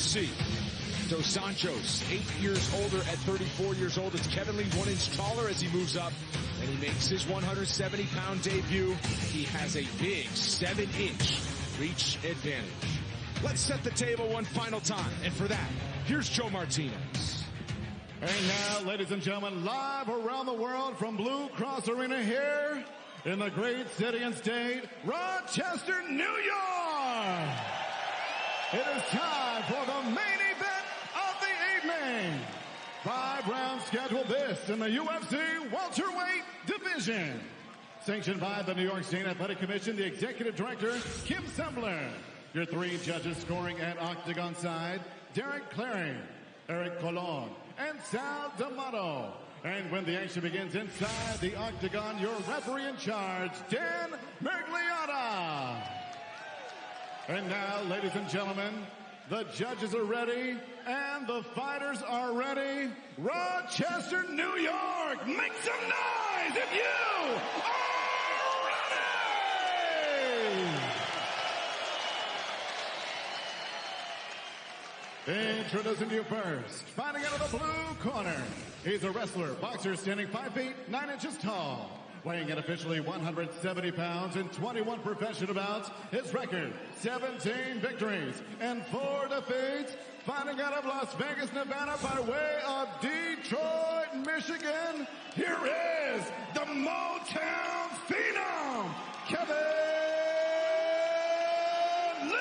UFC. Dos Anjos, 8 years older at 34 years old. It's Kevin Lee, 1 inch taller as he moves up, and he makes his 170-pound debut. He has a big 7-inch reach advantage. Let's set the table one final time, and for that, here's Joe Martinez. And now, ladies and gentlemen, live around the world from Blue Cross Arena here in the great city and state, Rochester, New York. It is time for the main event of the evening. 5 rounds scheduled this in the UFC welterweight division. Sanctioned by the New York State Athletic Commission, the Executive Director, Kim Sembler. Your 3 judges scoring at octagon side, Derek Claring, Eric Colon, and Sal D'Amato. And when the action begins inside the octagon, your referee in charge, Dan Mergliotta. And now, ladies and gentlemen, the judges are ready and the fighters are ready. Rochester, New York, make some noise if you are ready! Introducing you first, fighting out of the blue corner. He's a wrestler, boxer standing 5 feet 9 inches tall. Weighing in officially 170 pounds in 21 professional bouts. His record, 17 victories and 4 defeats. Fighting out of Las Vegas, Nevada by way of Detroit, Michigan. Here is the Motown Phenom, Kevin Lee!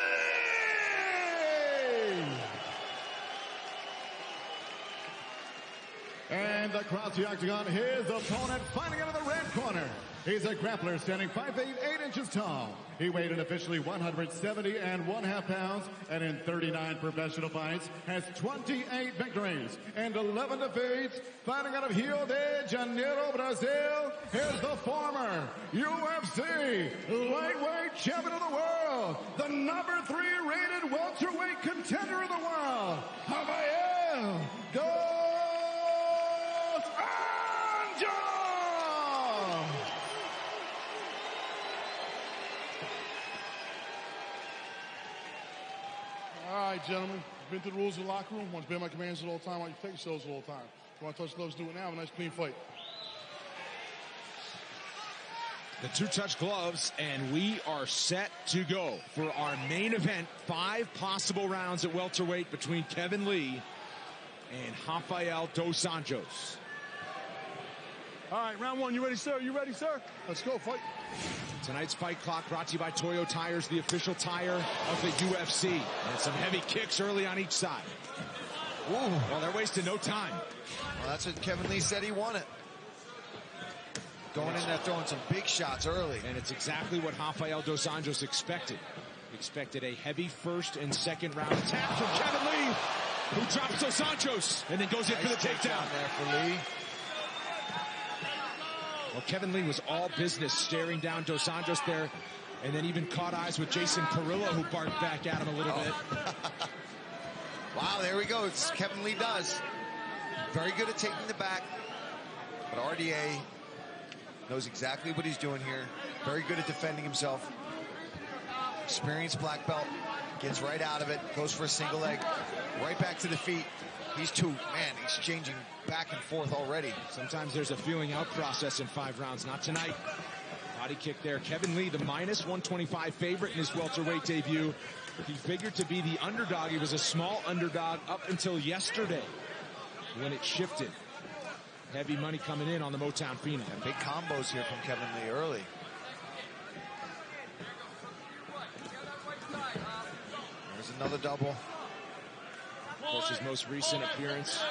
And across the octagon, his opponent fighting out of the red corner. He's a grappler standing 5 feet 8 inches tall. He weighed in officially 170.5 pounds, and in 39 professional fights has 28 victories and 11 defeats. Fighting out of Rio de Janeiro, Brazil, here's the former UFC lightweight champion of the world, the number 3 rated welterweight contender of the world, Rafael. All right, gentlemen. Been through the rules of the locker room. Want to obey my commands at all time. Want you take yourselves at all time. If you want to touch gloves, do it now. Have a nice, clean fight. The 2-touch gloves, and we are set to go for our main event. 5 possible rounds at welterweight between Kevin Lee and Rafael Dos Anjos. All right, round 1. You ready, sir? You ready, sir? Let's go, fight. Tonight's fight clock brought to you by Toyo Tires, the official tire of the UFC. And some heavy kicks early on each side. Ooh, well, they're wasting no time. Well, that's what Kevin Lee said he wanted. Going in there throwing some big shots early. And it's exactly what Rafael Dos Anjos expected. Expected a heavy first and second round attack from Kevin Lee, who drops Dos Anjos and then goes in for the takedown. There for Lee. Well, Kevin Lee was all business, staring down Dos Anjos there, and then even caught eyes with Jason Carrillo, who barked back at him a little bit. Wow, there we go. It's Kevin Lee does. Very good at taking the back, but RDA knows exactly what he's doing here. Very good at defending himself. Experienced black belt, gets right out of it, goes for a single leg, right back to the feet. He's changing back and forth already. Sometimes there's a feeling out process in 5 rounds. Not tonight. Body kick there. Kevin Lee, the minus 125 favorite in his welterweight debut. He figured to be the underdog. He was a small underdog up until yesterday when it shifted. Heavy money coming in on the Motown Phenom. And big combos here from Kevin Lee early. There's another double. Of course, his most recent appearance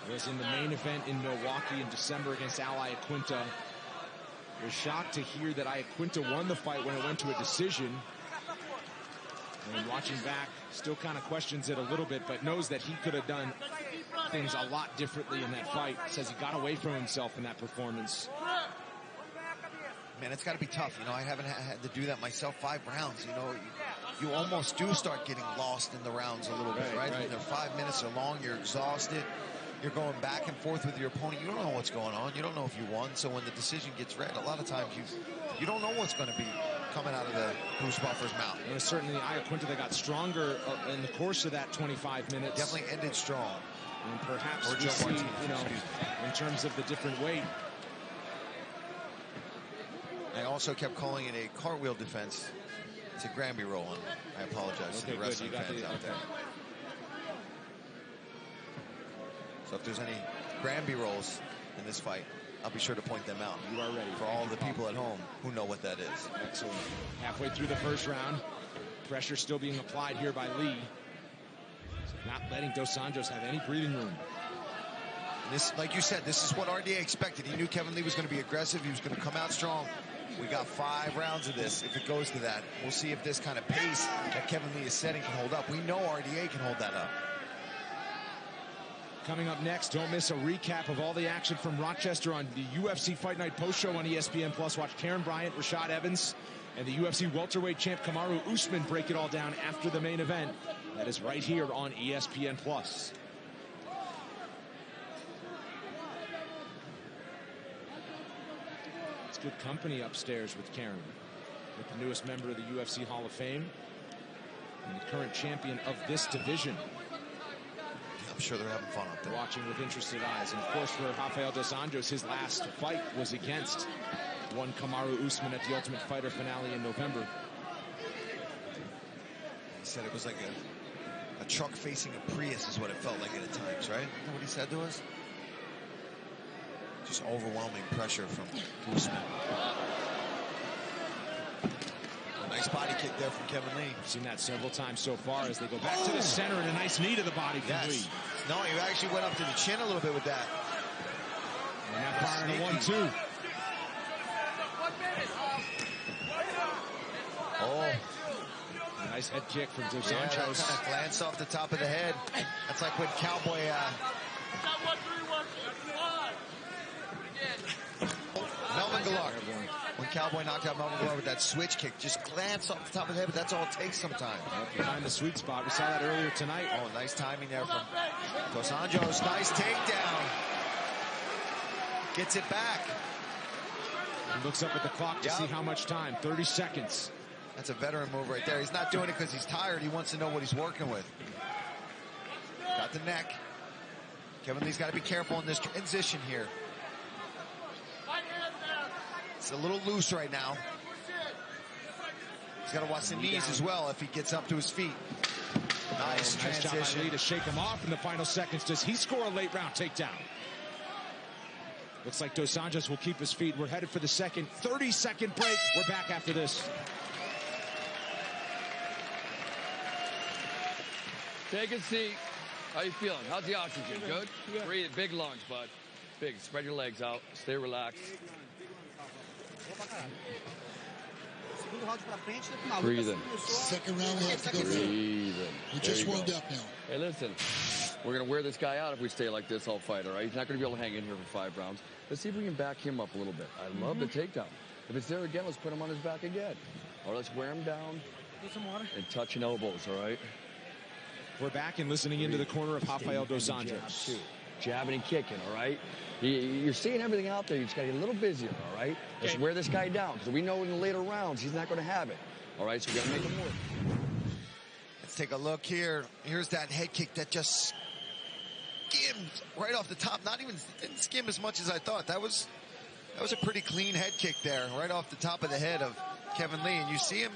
was in the main event in Milwaukee in December against Al Iaquinta. Was shocked to hear that Iaquinta won the fight when it went to a decision. And watching back, still kind of questions it a little bit, but knows that he could have done things a lot differently in that fight. Says he got away from himself in that performance. Man, it's got to be tough. You know, I haven't had to do that myself. 5 rounds, you know. You almost do start getting lost in the rounds a little bit, right? When they're 5 minutes or long, you're exhausted. You're going back and forth with your opponent. You don't know what's going on. You don't know if you won. So when the decision gets read, a lot of times you don't know what's going to be coming out of the Bruce Buffer's mouth. And certainly Iaquinta that got stronger in the course of that 25 minutes. Definitely ended strong. And perhaps Or we Joe see, Martinez, you know, in terms of the different weight. I also kept calling it a cartwheel defense. It's a Granby roll, and I apologize to the wrestling fans out there. So if there's any Granby rolls in this fight, I'll be sure to point them out. You are ready. For all the people at home who know what that is. Excellent. Halfway through the first round. Pressure still being applied here by Lee. Not letting Dos Anjos have any breathing room. This, like you said, this is what RDA expected. He knew Kevin Lee was going to be aggressive. He was going to come out strong. We got 5 rounds of this. If it goes to that, we'll see if this kind of pace that Kevin Lee is setting can hold up. We know RDA can hold that up. Coming up next, don't miss a recap of all the action from Rochester on the UFC Fight Night post show on ESPN Plus. Watch Karen Bryant, Rashad Evans, and the UFC welterweight champ Kamaru Usman break it all down after the main event. That is right here on ESPN Plus. It's good company upstairs with Karen, with the newest member of the UFC Hall of Fame and the current champion of this division. I'm sure they're having fun up there. Watching with interested eyes. And of course, for Rafael Dos Anjos, his last fight was against one Kamaru Usman at the Ultimate Fighter finale in November. He said it was like a truck facing a Prius is what it felt like at times, right? Isn't that what he said to us? Just overwhelming pressure from Usman. A nice body kick there from Kevin Lee. We've seen that several times so far as they go back to the center and a nice knee to the body from Lee. No, he actually went up to the chin a little bit with that. And now firing a 1-2. Oh. A nice head kick from Dos Yeah, that kind Anjos. of glance off the top of the head. That's like when Cowboy... Melvin Gillard. When Cowboy knocked out Melvin Gillard with that switch kick, just glance off the top of the head, but that's all it takes sometimes. Behind the sweet spot. We saw that earlier tonight. Oh, nice timing there from Dos Anjos. Nice takedown. Gets it back. He looks up at the clock to see how much time. 30 seconds. That's a veteran move right there. He's not doing it because he's tired. He wants to know what he's working with. Got the neck. Kevin Lee's got to be careful in this transition here. It's a little loose right now. He's got to watch the knees as well if he gets up to his feet. Nice transition. Nice job by Lee to shake him off in the final seconds. Does he score a late round takedown? Looks like Dos Anjos will keep his feet. We're headed for the second 30-second break. We're back after this. Take a seat. How you feeling? How's the oxygen? Good? Breathe. Big lungs, bud. Big. Spread your legs out. Stay relaxed. Breathing. Second round, we have to go through. Breathing. We just warmed up now. Hey, listen. We're going to wear this guy out if we stay like this all fight, all right? He's not going to be able to hang in here for 5 rounds. Let's see if we can back him up a little bit. I love the takedown. If it's there again, let's put him on his back again. Or let's wear him down. Get some water. And touching elbows, all right? We're back and listening into the corner of Rafael Dos Anjos. Jabbing and kicking, all right? You're seeing everything out there. You just got to get a little busier, all right? Let's wear this guy down because we know in the later rounds he's not going to have it. All right, so we got to make him work. Let's take a look here. Here's that head kick that just skimmed right off the top. Didn't skim as much as I thought. That was a pretty clean head kick there, right off the top of the head of Kevin Lee. And you see him,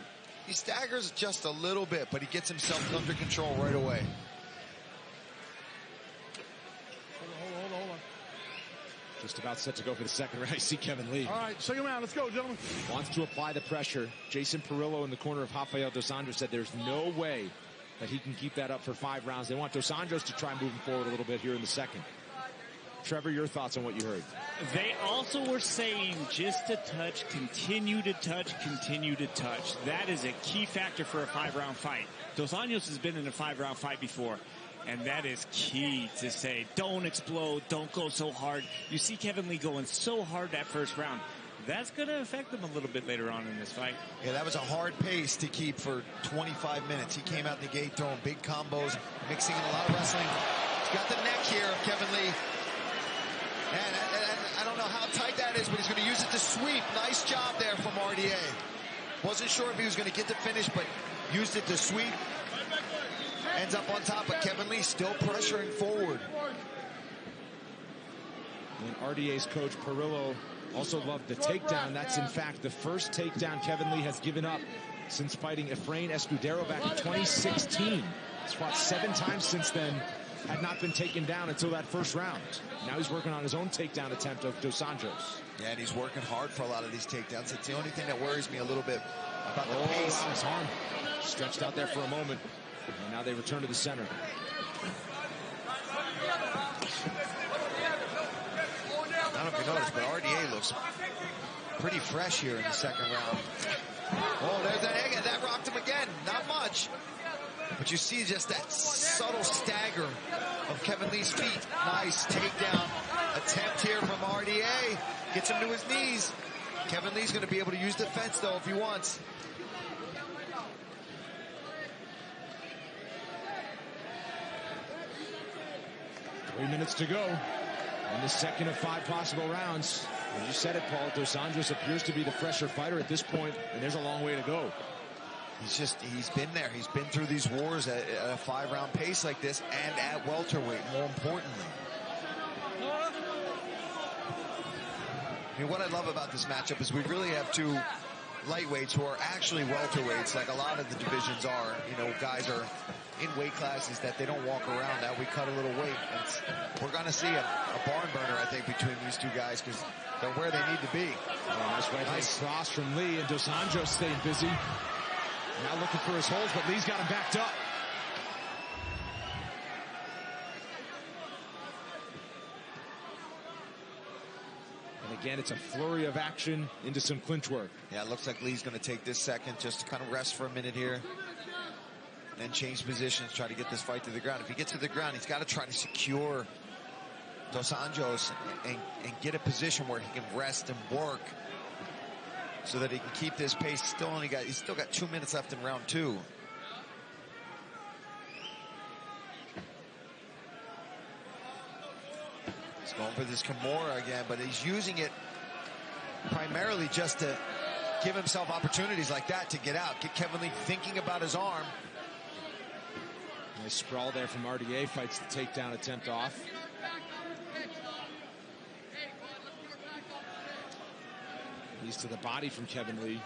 he staggers just a little bit, but he gets himself under control right away. Hold on. Just about set to go for the second round. I see Kevin Lee. All right, second round. Let's go, gentlemen. Wants to apply the pressure. Jason Perillo in the corner of Rafael Dos Anjos said there's no way that he can keep that up for 5 rounds. They want Dos Anjos to try moving forward a little bit here in the second. Trevor, your thoughts on what you heard? They also were saying just to touch, continue to touch, continue to touch. That is a key factor for a 5-round fight. Dos Anjos has been in a 5-round fight before, and that is key to say, don't explode, don't go so hard. You see Kevin Lee going so hard that first round. That's going to affect them a little bit later on in this fight. Yeah, that was a hard pace to keep for 25 minutes. He came out the gate throwing big combos, mixing in a lot of wrestling. He's got the neck here of Kevin Lee. And I don't know how tight that is, but he's going to use it to sweep. Nice job there from RDA. Wasn't sure if he was going to get the finish, but used it to sweep. Ends up on top, but Kevin Lee still pressuring forward. And RDA's coach Perillo also loved the takedown. That's in fact the first takedown Kevin Lee has given up since fighting Efrain Escudero back in 2016. He's fought 7 times since then, had not been taken down until that first round. Now he's working on his own takedown attempt of Dos Anjos. Yeah, and he's working hard for a lot of these takedowns. It's the only thing that worries me a little bit about the pace. Wow, his arm stretched out there for a moment. And now they return to the center. I don't know if you noticed, but RDA looks pretty fresh here in the second round. Oh, there's that egg. That rocked him again. Not much. But you see just that subtle stagger of Kevin Lee's feet. Nice takedown attempt here from RDA. Gets him to his knees. Kevin Lee's going to be able to use the fence, though, if he wants. Three minutes to go in the second of 5 possible rounds. As you said it, Paul, Dos Anjos appears to be the fresher fighter at this point, and there's a long way to go. He's been there. He's been through these wars at a 5-round pace like this, and at welterweight, more importantly. I mean, what I love about this matchup is we really have 2 lightweights who are actually welterweights, like a lot of the divisions are. You know, guys are in weight classes that they don't walk around. Now we cut a little weight. We're going to see a barn burner, I think, between these 2 guys, because they're where they need to be. Nice right-hand cross from Lee, and Dos Anjos staying busy. Now looking for his holes, but Lee's got him backed up. And again, it's a flurry of action into some clinch work. Yeah, it looks like Lee's going to take this second just to kind of rest for a minute here. Then change positions, try to get this fight to the ground. If he gets to the ground, he's got to try to secure Dos Anjos and get a position where he can rest and work so that he can keep this pace. He's still got 2 minutes left in round 2. He's going for this Kimura again, but he's using it primarily just to give himself opportunities like that to get out, get Kevin Lee thinking about his arm. Nice sprawl there from RDA, fights the takedown attempt off. He's to the body from Kevin Lee.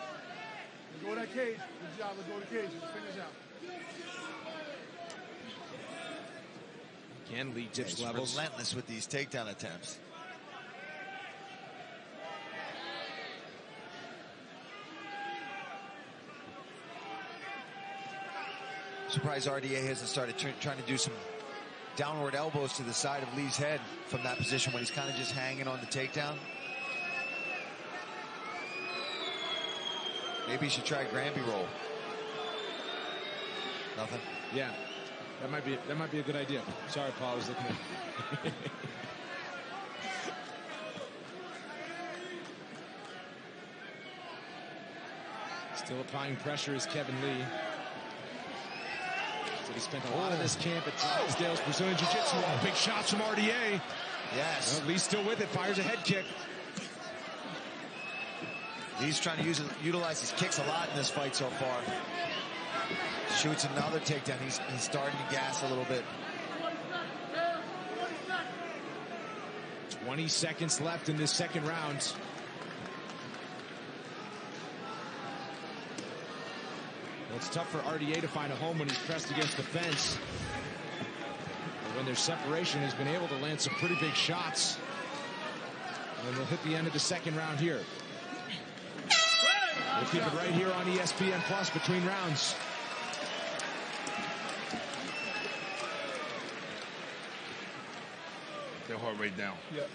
Let go of that cage. Good job. Let go of the cage. Fingers out. Again, Lee dips He's levels. relentless with these takedown attempts. Surprised RDA hasn't started trying to do some downward elbows to the side of Lee's head from that position when he's kind of just hanging on the takedown. Maybe he should try a Granby roll. Nothing. Yeah, that might be a good idea. Sorry, Paul, I was looking at. Still applying pressure is Kevin Lee. So he spent a lot of this camp at Clydesdale's Brazilian Jiu-Jitsu. Big shots from RDA. Yes. Lee's still with it. Fires a head kick. Lee's trying to utilize his kicks a lot in this fight so far. Shoots another takedown. He's starting to gas a little bit. 20 seconds left in this second round. Well, it's tough for RDA to find a home when he's pressed against the fence. But when there's separation, he's been able to land some pretty big shots. And we'll hit the end of the second round here. We'll keep it right here on ESPN Plus between rounds. Their heart rate down. Yep.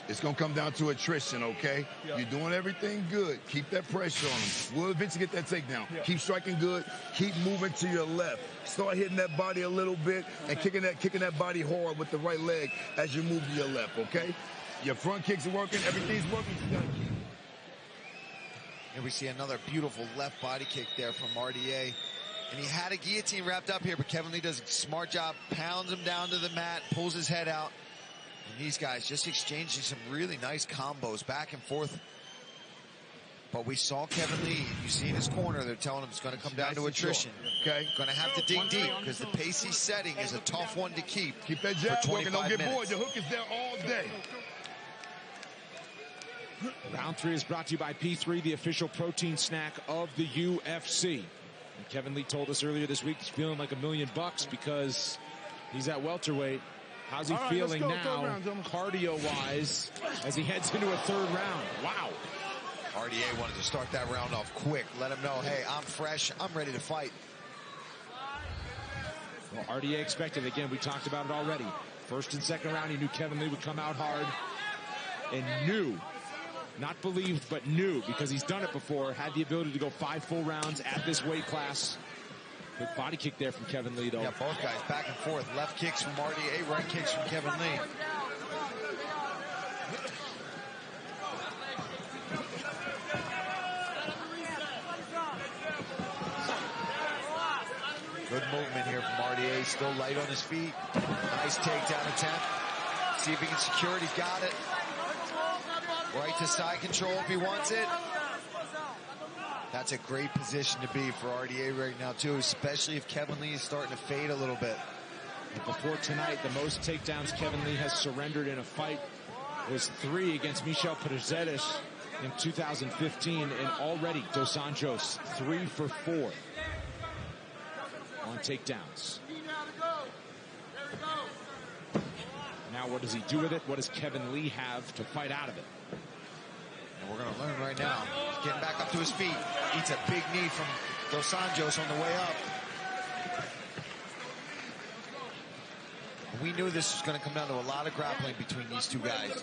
It's going to come down to attrition, okay? Yep. You're doing everything good. Keep that pressure on him. We'll eventually get that takedown. Yep. Keep striking good. Keep moving to your left. Start hitting that body a little bit and kicking that body hard with the right leg as you move to your left, okay? Your front kicks are working. Everything's working. You got to keep. And we see another beautiful left body kick there from RDA. And he had a guillotine wrapped up here, but Kevin Lee does a smart job, pounds him down to the mat, pulls his head out, And these guys just exchanging some really nice combos back and forth. But we saw Kevin Lee. You see in his corner, they're telling him it's going to come down to attrition. Okay. Going to have to dig deep because the pace he's setting is a tough one to keep. Keep that jab working. Don't get bored. The hook is there all day. Round 3 is brought to you by P3, the official protein snack of the UFC. And Kevin Lee told us earlier this week he's feeling like $1 million because he's at welterweight. How's he feeling now, cardio-wise, as he heads into a 3rd round? Wow. RDA wanted to start that round off quick. Let him know, hey, I'm fresh. I'm ready to fight. Well, RDA expected, again, we talked about it already. 1st and 2nd round, he knew Kevin Lee would come out hard. And knew, not believed, but knew, because he's done it before, had the ability to go 5 full rounds at this weight class. Quick body kick there from Kevin Lee, though. Yeah, both guys back and forth. Left kicks from RDA, right kicks from Kevin Lee. Good movement here from RDA. Still light on his feet. Nice takedown attempt. See if he can secure it. He's got it. Right to side control if he wants it. That's a great position to be for RDA right now, too, especially if Kevin Lee is starting to fade a little bit. Before tonight, the most takedowns Kevin Lee has surrendered in a fight was 3 against Michel Perezeres in 2015, and already Dos Anjos 3 for 4 on takedowns. Now what does he do with it? What does Kevin Lee have to fight out of it? And we're going to learn right now. He's getting back up to his feet. Eats a big knee from Dos Anjos on the way up. We knew this was going to come down to a lot of grappling between these two guys.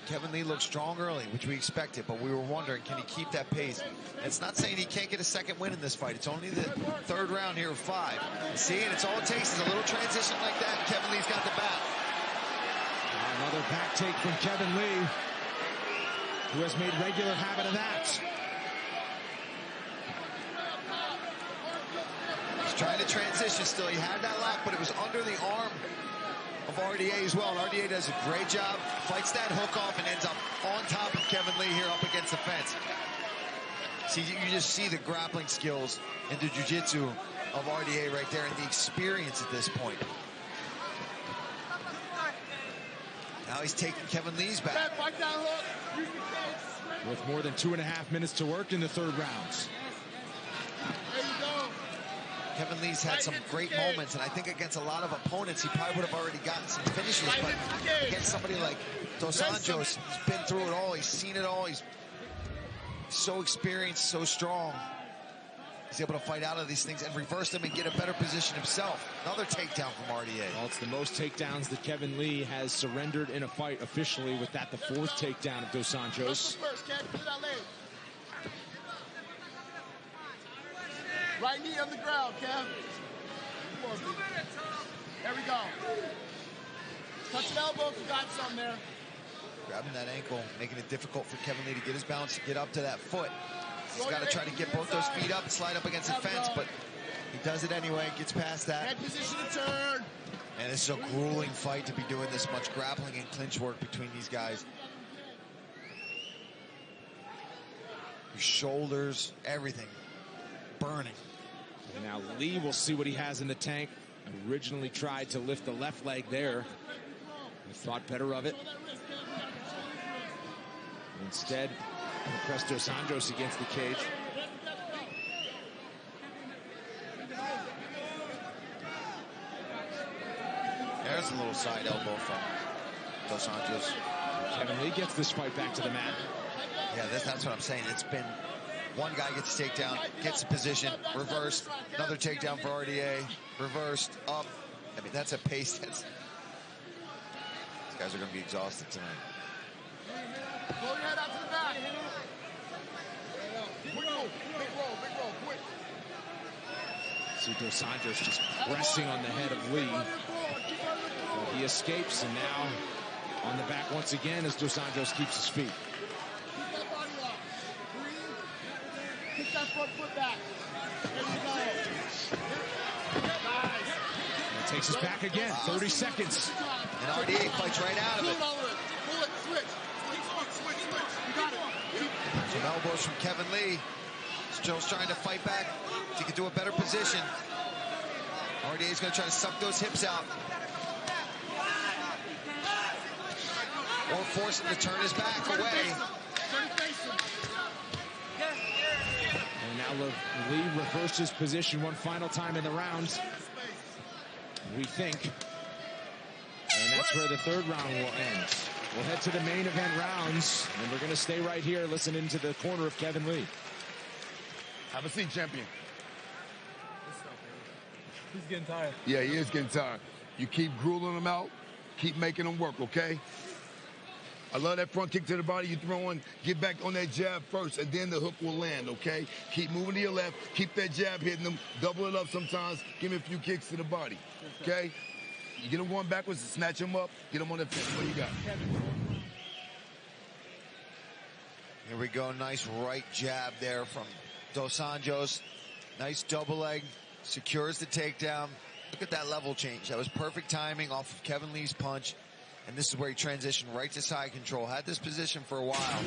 Kevin Lee looked strong early, which we expected, but we were wondering, can he keep that pace? And it's not saying he can't get a 2nd win in this fight. It's only the 3rd round here of 5. And see, and it's all it takes is a little transition like that, and Kevin Lee's got the back. Another back take from Kevin Lee, who has made regular habit of that. He's trying to transition still. He had that lock, but it was under the arm of RDA as well. And RDA does a great job, fights that hook off, and ends up on top of Kevin Lee here up against the fence. See, you just see the grappling skills and the jiu-jitsu of RDA right there, and the experience at this point. Now he's taking Kevin Lee's back. With more than 2.5 minutes to work in the 3rd rounds. Kevin Lee's had some great moments, and I think against a lot of opponents, he probably would have already gotten some finishes, but against somebody like Dos Anjos, he's been through it all, he's seen it all, he's so experienced, so strong. He's able to fight out of these things and reverse them and get a better position himself. Another takedown from RDA. Well, it's the most takedowns that Kevin Lee has surrendered in a fight officially, with that the 4th takedown of Dos Anjos. Right knee on the ground, Kev. There we go. Touch an elbow if you got something there. Grabbing that ankle, making it difficult for Kevin Lee to get his balance, to get up to that foot. He's got to try to get both those feet up and slide up against the fence, but he does it anyway, gets past that. Head position to turn. And this is a grueling fight to be doing this much grappling and clinch work between these guys. Your shoulders, everything burning. And now Lee will see what he has in the tank. Originally tried to lift the left leg there. He thought better of it. Instead, pressed Dos Anjos against the cage. There's a little side elbow from Dos Anjos. Kevin Lee gets this fight back to the mat. Yeah, that's what I'm saying. It's been one guy gets a takedown, gets a position, reversed, another takedown for RDA, reversed, up. I mean, that's a pace. These guys are going to be exhausted tonight. Pull your head out to the back. Big roll, quick. See Dos Anjos just pressing on the head of Lee. Well, he escapes, and now on the back once again as Dos Anjos keeps his feet. Keep that body lock. Breathe. Kick that front foot back. There you go. And takes us back again, 30 seconds. And RDA fights right out of it. Some elbows from Kevin Lee. Joe's trying to fight back to get to a better position. RDA's going to try to suck those hips out. Or force him to turn his back away. And now Lee reversed his position one final time in the round, we think. And that's where the third round will end. We'll head to the main event rounds, and we're going to stay right here listening to the corner of Kevin Lee. Have a seat, champion. He's getting tired. Yeah, he is getting tired. You keep grueling him out, keep making him work, okay? I love that front kick to the body you're throwing. Get back on that jab first, and then the hook will land, okay? Keep moving to your left. Keep that jab hitting him. Double it up sometimes. Give him a few kicks to the body, okay? You get him going backwards, snatch him up, get him on the fence. What do you got? Here we go. Nice right jab there from Dos Anjos. Nice double leg. Secures the takedown. Look at that level change. That was perfect timing off of Kevin Lee's punch. And this is where he transitioned right to side control. Had this position for a while.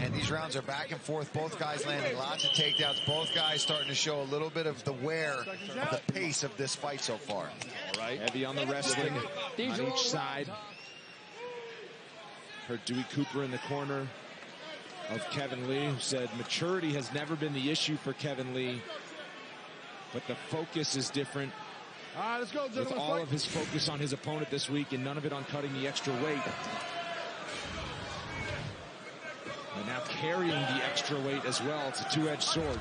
And these rounds are back and forth. Both guys landing lots of takedowns. Both guys starting to show a little bit of the wear of the pace of this fight so far. All right. Heavy on the wrestling on each side. Heard Dewey Cooper in the corner of Kevin Lee, who said maturity has never been the issue for Kevin Lee, but the focus is different. All right, let's go, with all of his focus on his opponent this week and none of it on cutting the extra weight. And now carrying the extra weight as well. It's a two-edged sword.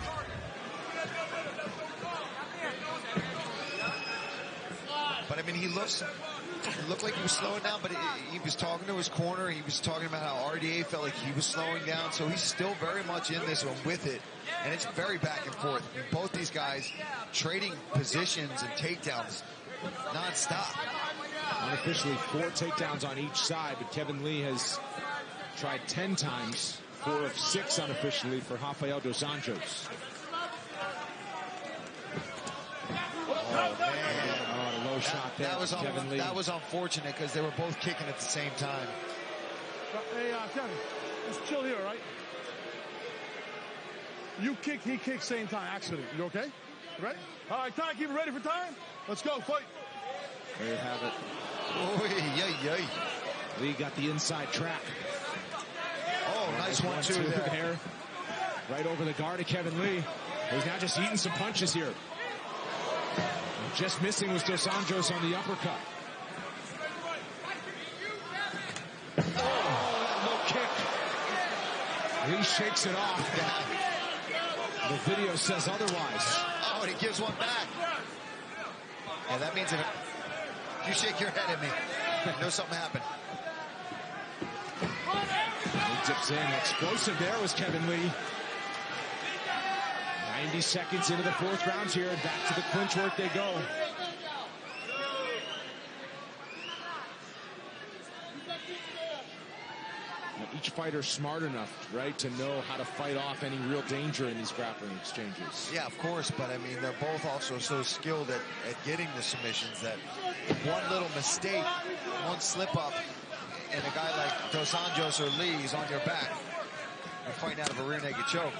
But I mean, he looked like he was slowing down, but he was talking to his corner. He was talking about how RDA felt like he was slowing down. So he's still very much in this one with it. And it's very back and forth. Both these guys trading positions and takedowns nonstop. Unofficially 4 takedowns on each side, but Kevin Lee has tried 10 times, 4 of 6 unofficially for Rafael Dos Anjos. Oh, man. Oh, a low shot there. Kevin Lee. That was unfortunate because they were both kicking at the same time. Hey, Kevin, just chill here, all right? You kick, he kicks, same time. Accident. You okay? You ready? All right, Ty, keep it ready for time. Let's go, fight. There you have it. Oh, yay. Lee got the inside track. Oh, nice 1-2 there. Right over the guard of Kevin Lee. He's now just eating some punches here. Just missing was Dos Anjos on the uppercut. Oh, no kick. Lee shakes it off. The video says otherwise. Oh, and he gives one back. Yeah, that means if you shake your head at me, you know something happened. He dips in. Explosive there was Kevin Lee. 90 seconds into the 4th round here. Back to the clinch work they go. Each fighter smart enough, right, to know how to fight off any real danger in these grappling exchanges. Yeah, of course, but I mean, they're both also so skilled at getting the submissions that one little mistake, one slip up, and a guy like Dos Anjos or Lee is on your back. You're fighting out of a rear naked choke.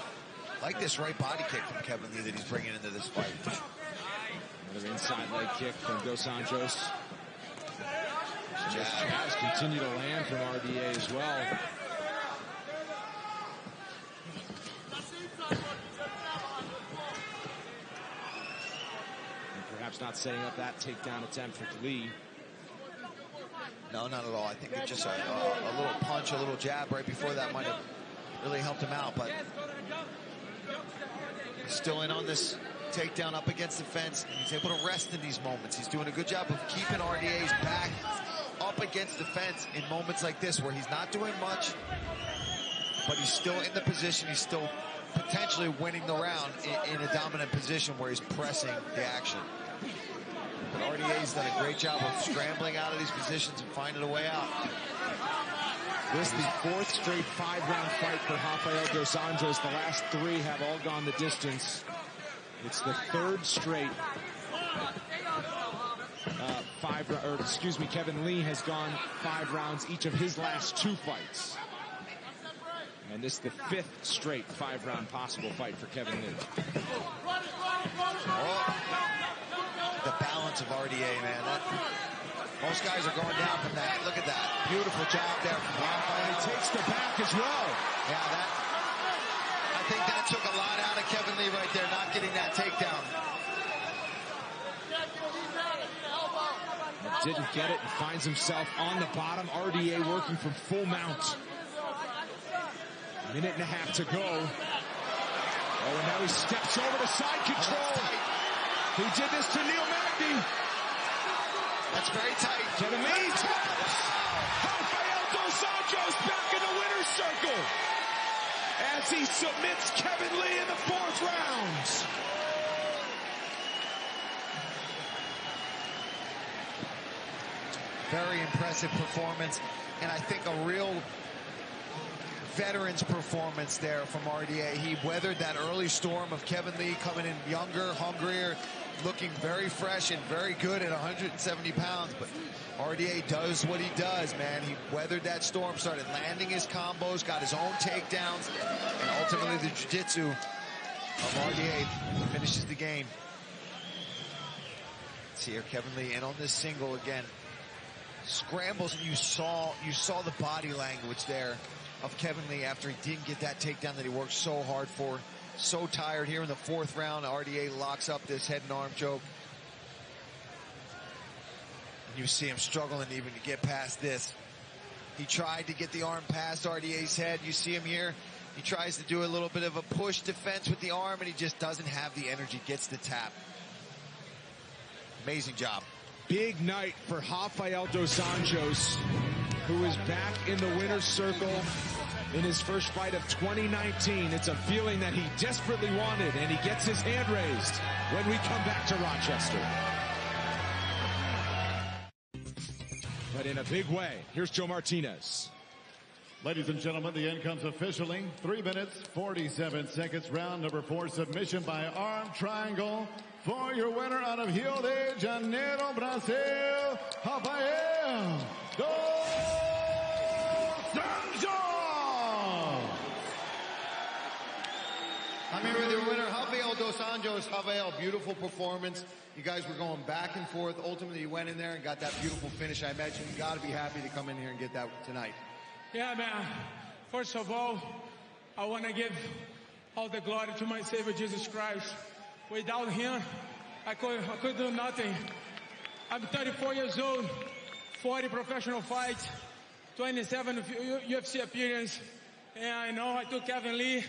Like this right body kick from Kevin Lee that he's bringing into this fight. Another inside leg kick from Dos Anjos. Jabs continue to land from RDA as well. And perhaps not setting up that takedown attempt for Lee. No, not at all. I think it's just a little punch, a little jab right before that might have really helped him out. But still in on this takedown up against the fence. And he's able to rest in these moments. He's doing a good job of keeping RDA's back up against the fence in moments like this where he's not doing much, but he's still in the position. He's still potentially winning the round in a dominant position where he's pressing the action. But RDA's done a great job of scrambling out of these positions and finding a way out. This is the 4th straight 5-round fight for Rafael Dos Anjos. The last 3 have all gone the distance. It's the 3rd straight Kevin Lee has gone 5 rounds each of his last 2 fights. And this is the 5th straight 5-round possible fight for Kevin Lee. Oh, the balance of RDA, man. Most guys are going down from that. Look at that. Beautiful job there from Rafael. He takes the back as well. Yeah, I think that took a lot out of Kevin Lee right there, not getting that takedown. Didn't get it and finds himself on the bottom. RDA working from full mount. 1.5 minutes to go. Oh, and now he steps over to side control. He did this to Neil Magny. That's very tight. Kevin Lee taps. Rafael dos Anjos back in the winner's circle as he submits Kevin Lee in the 4th round. Very impressive performance, and I think a real veteran's performance there from RDA. He weathered that early storm of Kevin Lee coming in younger, hungrier, looking very fresh and very good at 170 pounds. But RDA does what he does, man. He weathered that storm, started landing his combos, got his own takedowns, and ultimately the jiu-jitsu of RDA finishes the game. Let's see here, Kevin Lee in on this single again. Scrambles, and you saw the body language there of Kevin Lee after he didn't get that takedown that he worked so hard for. So tired here in the 4th round. RDA locks up this head and arm choke. And you see him struggling even to get past this. He tried to get the arm past RDA's head. You see him here. He tries to do a little bit of a push defense with the arm, and he just doesn't have the energy, gets the tap. Amazing job. Big night for Rafael dos Anjos, who is back in the winner's circle in his first fight of 2019. It's a feeling that he desperately wanted, and he gets his hand raised when we come back to Rochester. But in a big way, here's Joe Martinez. Ladies and gentlemen, the end comes officially. 3 minutes, 47 seconds, round number 4, submission by arm triangle. For your winner out of Rio de Janeiro, Brazil, Rafael dos Anjos. I'm here with your winner, Rafael dos Anjos. Rafael, beautiful performance. You guys were going back and forth. Ultimately, you went in there and got that beautiful finish. I imagine you got to be happy to come in here and get that tonight. Yeah, man. First of all, I want to give all the glory to my Savior, Jesus Christ. Without him, I could do nothing. I'm 34 years old, 40 professional fights, 27 UFC appearances, and I know I took Kevin Lee.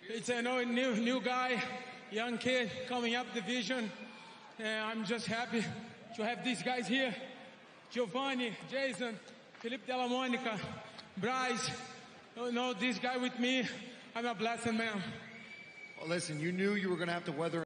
It's a new guy, young kid coming up division, and I'm just happy to have these guys here. Giovanni, Jason, Felipe Della Monica, Bryce, this guy with me. I'm a blessed man. Well, listen, you knew you were going to have to weather